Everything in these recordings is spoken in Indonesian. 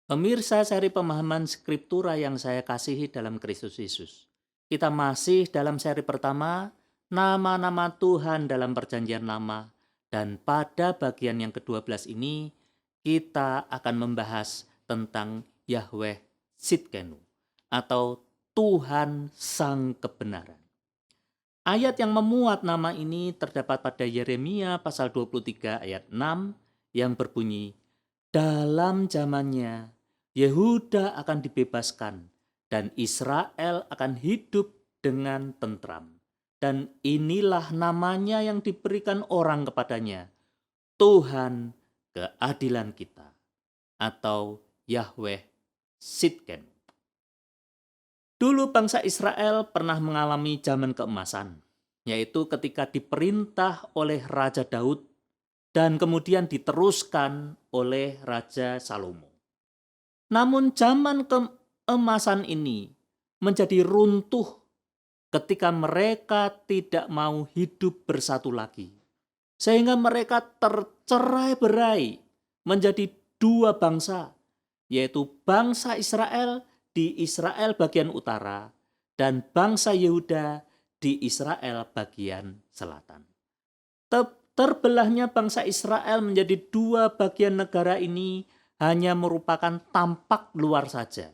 Pemirsa seri pemahaman Skriptura yang saya kasihi dalam Kristus Yesus. Kita masih dalam seri pertama, nama-nama Tuhan dalam Perjanjian Lama. Dan pada bagian yang ke-12 ini, kita akan membahas tentang Yahweh Sitkenu, atau Tuhan Sang Kebenaran. Ayat yang memuat nama ini terdapat pada Yeremia pasal 23 ayat 6 yang berbunyi, dalam zamannya Yehuda akan dibebaskan dan Israel akan hidup dengan tentram. Dan inilah namanya yang diberikan orang kepadanya, Tuhan keadilan kita, atau Yahweh Sitken. Dulu bangsa Israel pernah mengalami zaman keemasan, yaitu ketika diperintah oleh Raja Daud dan kemudian diteruskan oleh Raja Salomo. Namun zaman keemasan ini menjadi runtuh ketika mereka tidak mau hidup bersatu lagi. Sehingga mereka tercerai-berai menjadi dua bangsa, yaitu bangsa Israel di Israel bagian utara dan bangsa Yehuda di Israel bagian selatan. Terbelahnya bangsa Israel menjadi dua bagian negara ini hanya merupakan tampak luar saja.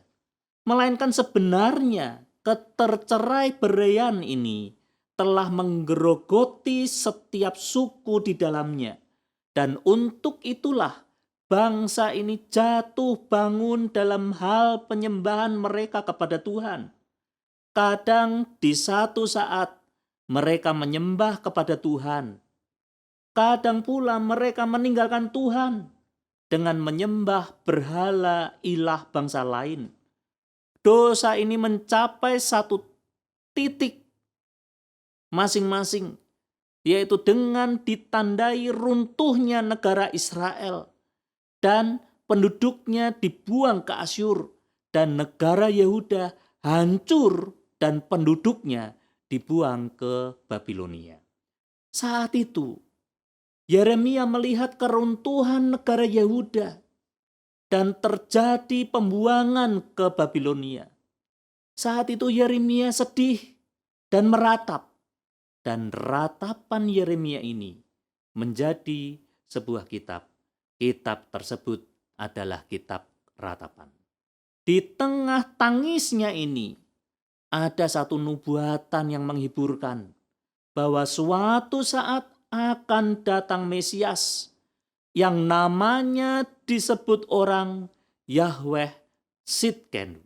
Melainkan sebenarnya ketercerai-beraian ini telah menggerogoti setiap suku di dalamnya. Dan untuk itulah bangsa ini jatuh bangun dalam hal penyembahan mereka kepada Tuhan. Kadang di satu saat mereka menyembah kepada Tuhan. Kadang pula mereka meninggalkan Tuhan dengan menyembah berhala ilah bangsa lain. Dosa ini mencapai satu titik masing-masing, yaitu dengan ditandai runtuhnya negara Israel dan penduduknya dibuang ke Asyur, dan negara Yehuda hancur dan penduduknya dibuang ke Babilonia. Saat itu Yeremia melihat keruntuhan negara Yehuda dan terjadi pembuangan ke Babilonia. Saat itu Yeremia sedih dan meratap. Dan ratapan Yeremia ini menjadi sebuah kitab. Kitab tersebut adalah kitab ratapan. Di tengah tangisnya ini ada satu nubuatan yang menghiburkan, bahwa suatu saat akan datang Mesias yang namanya disebut orang Yahweh Sitkenu,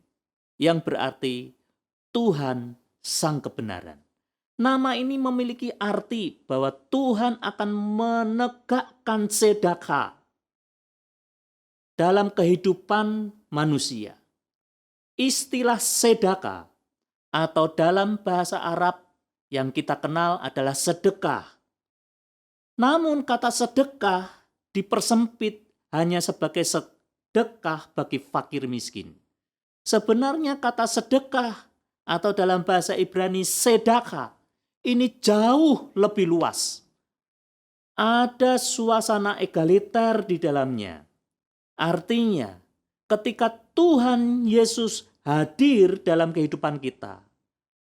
yang berarti Tuhan Sang Kebenaran. Nama ini memiliki arti bahwa Tuhan akan menegakkan sedekah dalam kehidupan manusia. Istilah sedekah atau dalam bahasa Arab yang kita kenal adalah sedekah. Namun kata sedekah dipersempit hanya sebagai sedekah bagi fakir miskin. Sebenarnya kata sedekah atau dalam bahasa Ibrani sedekah ini jauh lebih luas. Ada suasana egaliter di dalamnya. Artinya, ketika Tuhan Yesus hadir dalam kehidupan kita,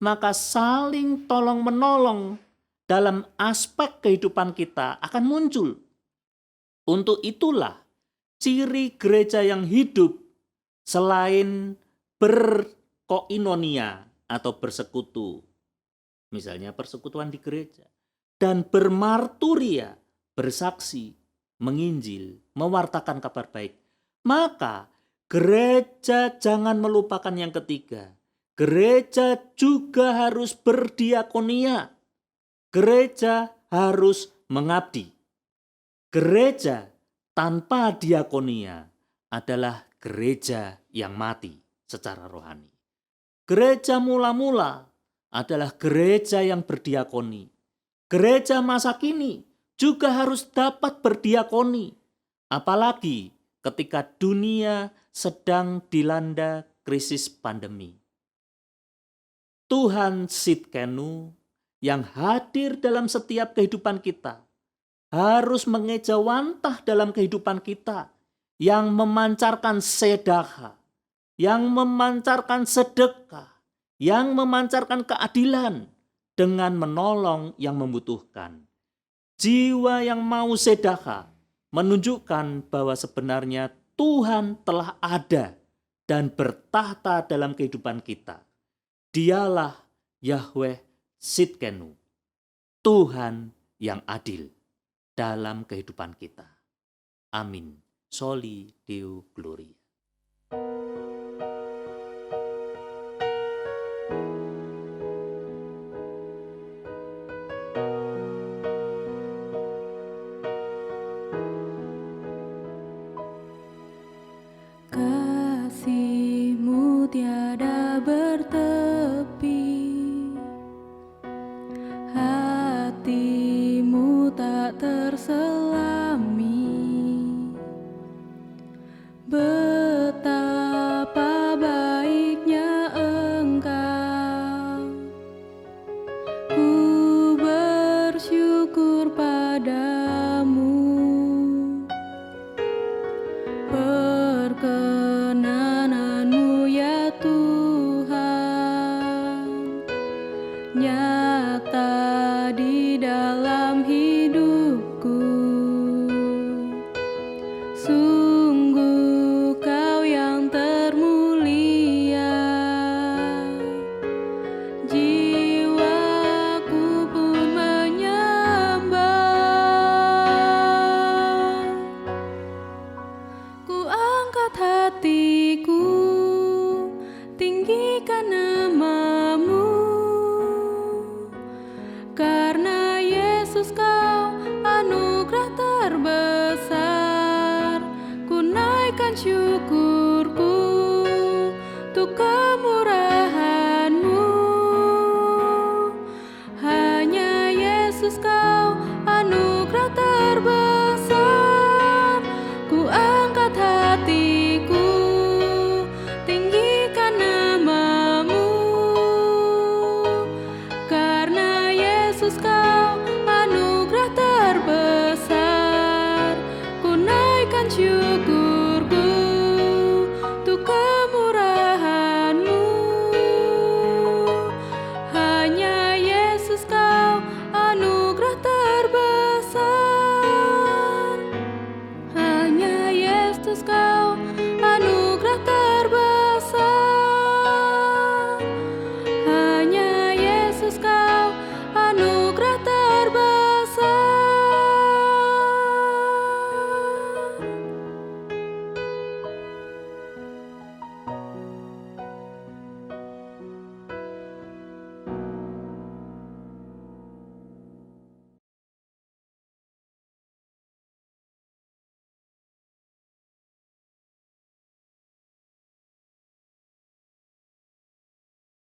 maka saling tolong-menolong dalam aspek kehidupan kita akan muncul. Untuk itulah ciri gereja yang hidup selain berkoinonia atau bersekutu, misalnya persekutuan di gereja, dan bermarturia, bersaksi, menginjil, mewartakan kabar baik, maka gereja jangan melupakan yang ketiga. Gereja juga harus berdiakonia. Gereja harus mengabdi. Gereja tanpa diakonia adalah gereja yang mati secara rohani. Gereja mula-mula adalah gereja yang berdiakoni. Gereja masa kini juga harus dapat berdiakoni. Apalagi ketika dunia sedang dilanda krisis pandemi. Tuhan Sitkenu yang hadir dalam setiap kehidupan kita harus mengejawantah dalam kehidupan kita, yang memancarkan sedekah, yang memancarkan sedekah, yang memancarkan keadilan dengan menolong yang membutuhkan. Jiwa yang mau sedekah menunjukkan bahwa sebenarnya Tuhan telah ada dan bertahta dalam kehidupan kita. Dialah Yahweh Sidkenu, Tuhan yang adil dalam kehidupan kita. Amin. Soli Deo Gloria. Kasih-Mu tiada bertepi, hati-Mu tak terselami. Betapa baiknya Engkau, ku bersyukur pada